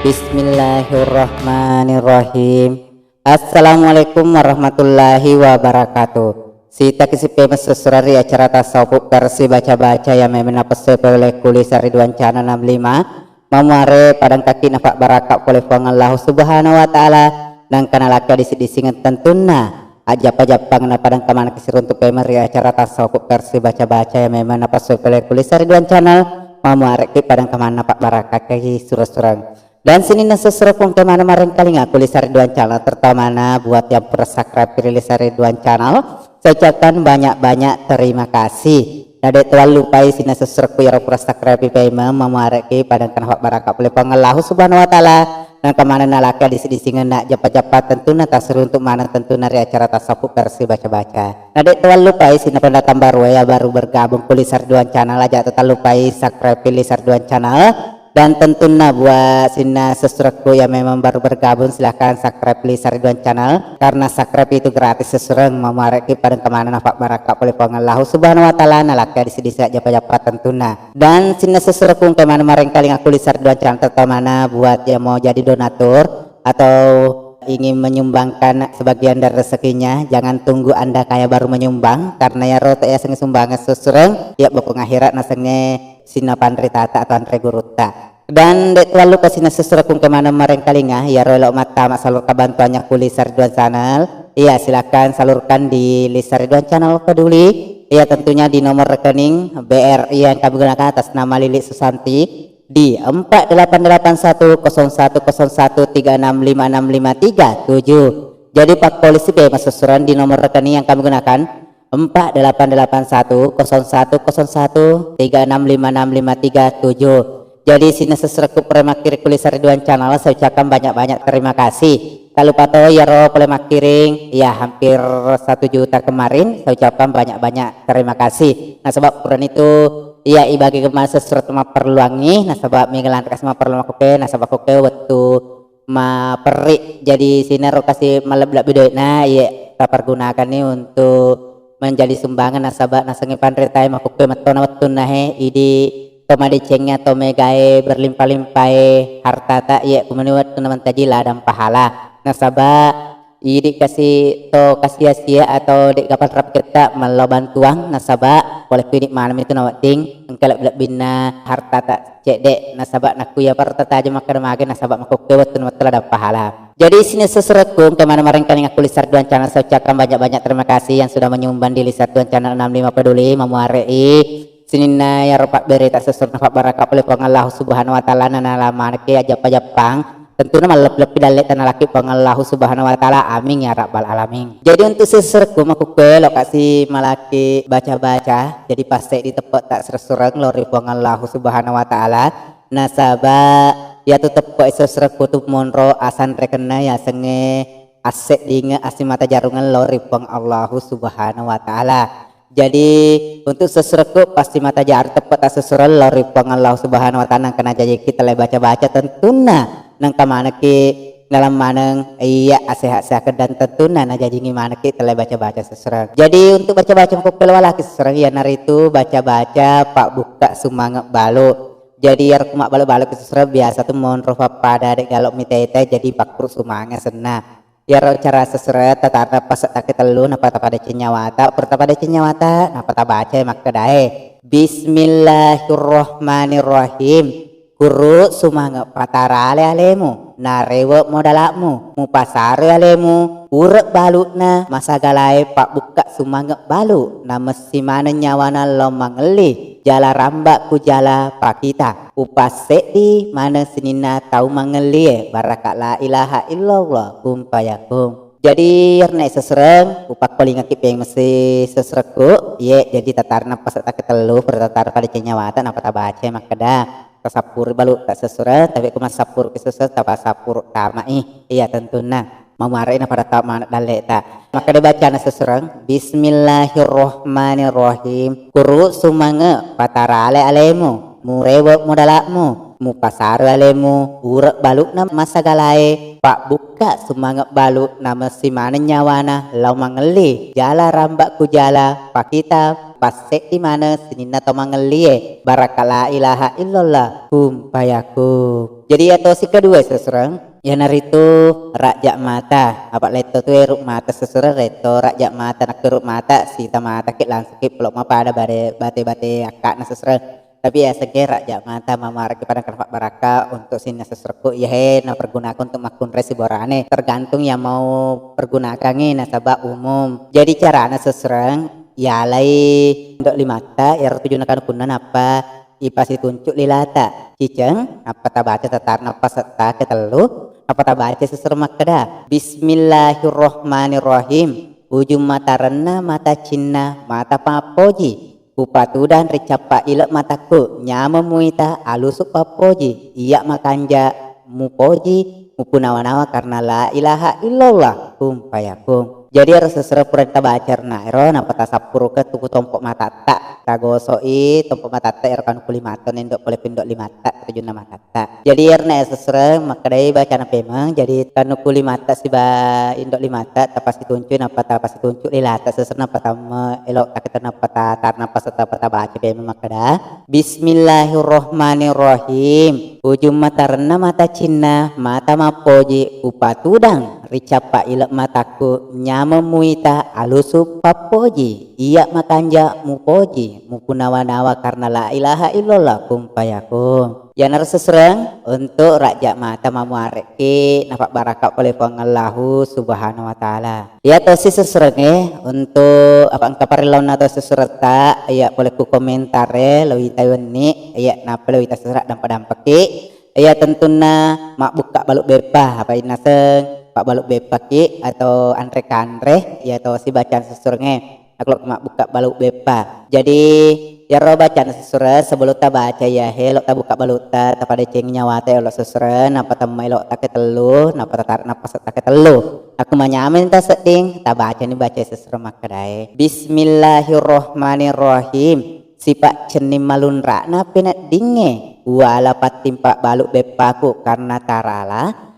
Bismillahirrahmanirrahim. Assalamualaikum warahmatullahi wabarakatuh. Sita kisipe mesusurari acara tasawuf versi baca-baca yang memenapase oleh kulis Ridwan Channel 65 mamare padang kaki nafak barakat oleh Allah subhanahu wa ta'ala dan kanalaka disi-disingan tentuna ajap-ajapang na padang kamana kisir untuk pemeri acara tasawuf versi baca-baca yang memenapase oleh kulis Ridwan Channel mamare ki padang kamana nafak barakat kaki surah-surah. Dan sini nasesuai pun kemana mareng kali ngaku Lisa Ridwan Channel terutama buat yang persubscribe Lisa Ridwan Channel saya ucapkan banyak-banyak terima kasih. Nade terlalu lupa sini nasesuai ku ya persubscribe payment memareki pada kanhak barakat oleh Allah subhanahu wa ta'ala dan kemana nalaka disi-disingan nak japat-japat tentu tak seru untuk mana tentu nari acara tasawuf versi baca-baca. Nade terlalu lupa sini pendatang baru ya baru bergabung ku Lisa Ridwan Channel aja terlalu lupa subscribe Lisa Ridwan Channel. Dan tentunya buat sina sesuatu yang memang baru bergabung silahkan subscribe Lisa Ridwan Channel karena subscribe itu gratis sesurang memareki pada kemana nafak barakat oleh Allah subhanahu wa ta'ala nalaka disini saja japat tentunya. Dan sina sesuatu kemana mareng kali aku Lisa Ridwan Channel terutama buat yang mau jadi donatur atau ingin menyumbangkan sebagian dari rezekinya, jangan tunggu anda kaya baru menyumbang karena ya rote ya seng sumbangan sesurang ya bokong akhirat nasengnya sina pandritata atau antre guruta. Dan dek terlalu kesina sesuatu kemana mareng kalingah ya rolok mata mak salur kebantuannya ku Lisa Ridwan Channel. Iya silakan salurkan di Lisa Ridwan Channel peduli. Iya tentunya di nomor rekening BRI yang kami gunakan atas nama Lili Susanti di 48810136565337. Jadi Pak Polisi P Masusuran di nomor rekening yang kami gunakan 48810136565337. Jadi sini sesuatu premakir Lisa Ridwan Channel saya ucapkan banyak-banyak terima kasih. Kalau pato ya ro premakiring ya hampir 1 juta kemarin saya ucapkan banyak-banyak terima kasih. Nah sebab ukuran itu ya ibagi kemana sesuatu ma perluangi nah sebab minggalan kasih ma perlu makuke nah sebab kuke waktu ma perik jadi sini ro kasih malebelak bidoi nah iya kita pergunakan nih untuk menjadi sumbangan nasabah nasengi pandretai makuke matona watun nahe idi tomade cengnya tomegae berlimpah-limpah harta tak ya kumeniwat teman tajila dan pahala nasabah idi kasih to kasih sia atau dek kapan rap kita meloban tuang nasabah oleh pinik malam itu nawating engkalak belak bina harta tak cek dek nasabah naku ya parta aja makan magen nasabah makuke watun matela dan pahala. Jadi sini sesuatu kemana mareng kali ngaku Lisa Ridwan Channel saya ucapkan banyak-banyak terima kasih yang sudah menyumbang di Lisa Ridwan Channel 65 peduli memuarei sini na ya ropak beri tak sesuatu nafak barakat oleh Allah subhanahu wa ta'ala nana lama ke ajap-ajapang tentunya malep-lep dalet tanah laki Allah subhanahu wa ta'ala amin ya rabbal alamin. Jadi untuk sesuatu maku ke lokasi malaki baca-baca jadi pasti ditepuk tak sesurang lori Allah subhanahu wa ta'ala nasabah ya tetep kok iso srekutub monro asan rekena ya senge aset dinge asim mata jarungan lori pang Allah subhanahu wa ta'ala. Jadi untuk sesuatu pasti mata jar tepat tak sesural lori pang Allah subhanahu wa ta'ala kena jadi kita le baca-baca tentunya nang kamana ki dalam maneng iya asehat-sehat dan tentunya nah jadi gimana kita le baca-baca sesural. Jadi untuk baca-baca kupil walaki sesural ya nari itu baca-baca pak buka sumangat balu. Jadi ya kumak balik-balik ke sesuatu biasa tuh mohon rofa pada dek galok mitete jadi bakru sumangnya senang ya cara sesuatu tatarna pas tak telu napa pada cenyawata pertama cenyawata napa tak baca mak kedae Bismillahirrahmanirrahim guru sumangga patarale alemu narewo modalakmu mupasare alemu urek balutna masa galai pak buka sumangga balu nama simana nyawana lomangeli jala rambak ku jala pakita upase di mana senina tahu mangeli barakat la ilaha illallah kumpayakum. Jadi yarna sesereng upak paling akip yang mesti sesereku ye jadi tatarna pas tak ketelu bertatar pada cenyawatan apa tak baca makada sapur balu tak sesurat tapi kuma sapur kesusurat tak sapur kama iya tentunya memarahin pada tak mana dalek tak maka dibaca na sesurang Bismillahirrahmanirrahim guru sumange patarale alemu murewo modalakmu mupasar alemu urak baluk na masa galai pak buka sumange baluk nama simana nyawana lau mangeli jala rambak ku jala pakita pasek di mana sinina tomangelie barakala ilaha illallah payakun. Jadi atau si kedua seserang ya naritu raja mata apa leto tu eruk mata seserang reto raja mata nak eruk mata si mata kit langsung kit pelok apa ada bate akak na seserang. Tapi ya segera raja mata mamar kepada kerfak baraka untuk sini seserku ya na pergunakan untuk makun resi borane tergantung yang mau pergunakan ini nasabah umum. Jadi cara na seserang ya lai untuk limata ya tujuan kunan apa ipasi tunjuk lilata ciceng apa baca tatar napa serta ketelu apa baca seser makada bismillahirrohmanirrohim ujung mata rena mata cinna mata papoji upatu dan ricapa ilak mataku nyama muita alusuk papoji iya makanja mupoji mupunawa-nawa karena la ilaha illallah payakun. Jadi harus seserap perintah bacar na ero napa tasapuru ke tuku tompok mata tak tagosoi tompok mata tak ero kan kulimaton endok boleh pindok limata tujuh nama tata. Jadi erna seserap makadai baca na pemang jadi kan kulimata si ba indok limata tapas ditunjuk napa tapas ditunjuk lilata seserap napa tama elok tak kita napa tar napa serta baca pemang makada bismillahirrohmanirrohim ujung mata rena mata cinna mata mapoji upatudang ricapa ilak mataku nyama muita alusu papoji iya makanja mupoji mupunawa-nawa karena la ilaha illallah payakun. Ya nar seserang untuk raja mata mamuareki nafak baraka oleh pengallahu subhanahu wa ta'ala. Ya tosi seserang untuk apa angka parilaun atau seserta ya boleh ku komentare lawi tayun ni ya napa lawi taserak dampak-dampaki ya tentunya mak buka baluk bepa apa inaseng pak baluk bepaki atau andre ya atau si bacaan sesurnya aku mak buka baluk bepa jadi ya ro bacaan sesurnya sebelum ta baca ya helok ta buka baluk ta pada ceng nyawa ta elok sesurnya napa temai elok ta ketelu napa tatar napa ta ketelu aku menyamin ta seding ta baca ni baca sesurnya makadai bismillahirrohmanirrohim sipak cenim malun rakna penat dinge wala patimpak baluk bepaku karena tarala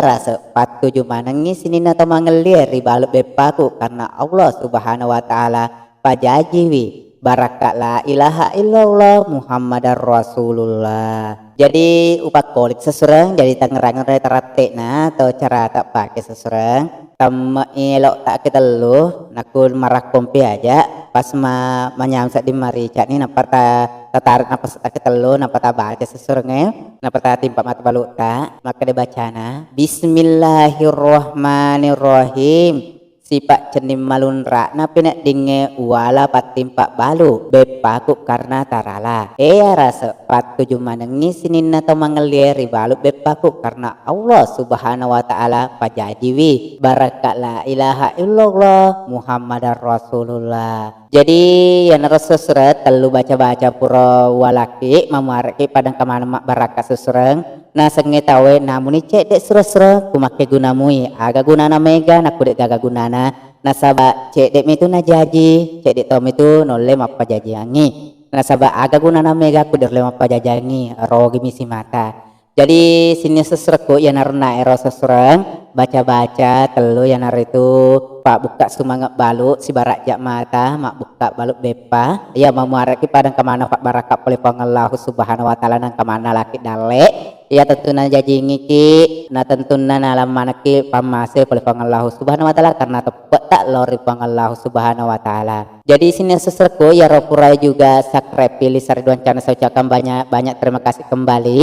rasa patuju manangi sini nato mangelir ribaluk bepaku karena Allah subhanahu wa ta'ala pajajiwi barakat la ilaha illallah muhammadar rasulullah. Jadi upak kolik seserang jadi tangerang teratek na atau cara tak pakai seserang tam elok tak kita lu nakun marah kompi aja pas menyamsak di maricat ni napa tarik napa tak kita lu napa tabaca seserangnya napa timpa mata baluta maka dibacana bismillahirrohmanirrohim sipak cenim malun rakna pinak dinge wala patimpak balu bepaku karena tarala rasa patuju manengi sinin atau mangelir balu bepaku karena Allah subhanahu wa ta'ala pajajiwi barakat la ilaha illallah muhammadar rasulullah. Jadi yang harus sesurat telu baca-baca pura walaki mamuareki padang kemana mak barakat sesurang nah sengetawe namun cek dek surah-surah kumake gunamui aga gunana mega nak dek gaga gunana nasaba cek dek itu najaji cek dek tom itu nolem apa jajangi nasaba aga gunana mega kuder lem apa jajangi rogi misi mata. Jadi sini seserku yang narna ero sesurang baca-baca telu yang nar itu pak buka semangat balut si barak jak mata mak buka balut bepa ya mamuareki padang kemana pak barakat oleh pengallahu subhanahu wa ta'ala nang kemana laki dalek ya tentunya jaji ngiki nah tentunya nalam manaki pamase oleh pengallahu subhanahu wa ta'ala karena tepat tak lori pengallahu subhanahu wa ta'ala. Jadi sini seserku ya ropurai juga sakre pilih Sariduan Channel saya ucapkan banyak terima kasih kembali.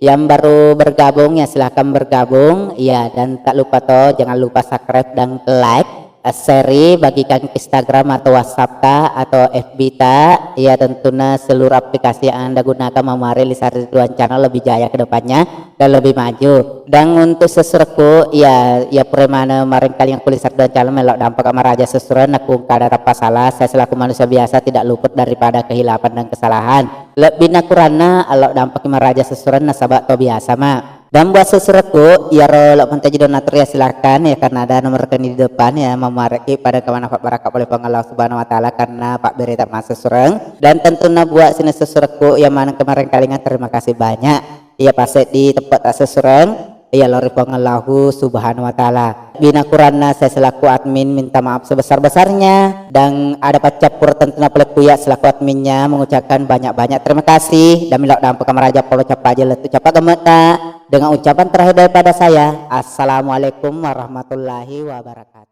Yang baru bergabung ya silahkan bergabung ya dan tak lupa toh jangan lupa subscribe dan like seri bagikan ke Instagram atau WhatsApp ta atau FB ta ya tentunya seluruh aplikasi yang anda gunakan memari Sariduan Channel lebih jaya ke depannya dan lebih maju. Dan untuk sesuatu ya peremana maring kali yang kulis Sariduan Channel melok dampak amaraja sesuruhan aku kada apa salah saya selaku manusia biasa tidak luput daripada kehilapan dan kesalahan lebih nakurana alok dampak amaraja sesuruhan nasabak to biasa mak. Dan buat sesuatu ya rolok menteji donatur ya silakan ya karena ada nomor rekening di depan ya memareki pada kemana Pak Barakat oleh pengalau subhanahu wa ta'ala karena Pak Beri tak masuk sereng dan tentunya buat sini sesuatu yang mana kemarin kalingan terima kasih banyak ya pasti di tempat tak sesereng Ya Allah subhanahu wa ta'ala. Bina kurana saya selaku admin minta maaf sebesar-besarnya, dan ada pacapur tentunya pelekuya selaku adminnya mengucapkan banyak-banyak terima kasih. Dan milok dalam pekamaraja polo capa aja letu capa gemeta dengan ucapan terakhir daripada saya, assalamualaikum warahmatullahi wabarakatuh.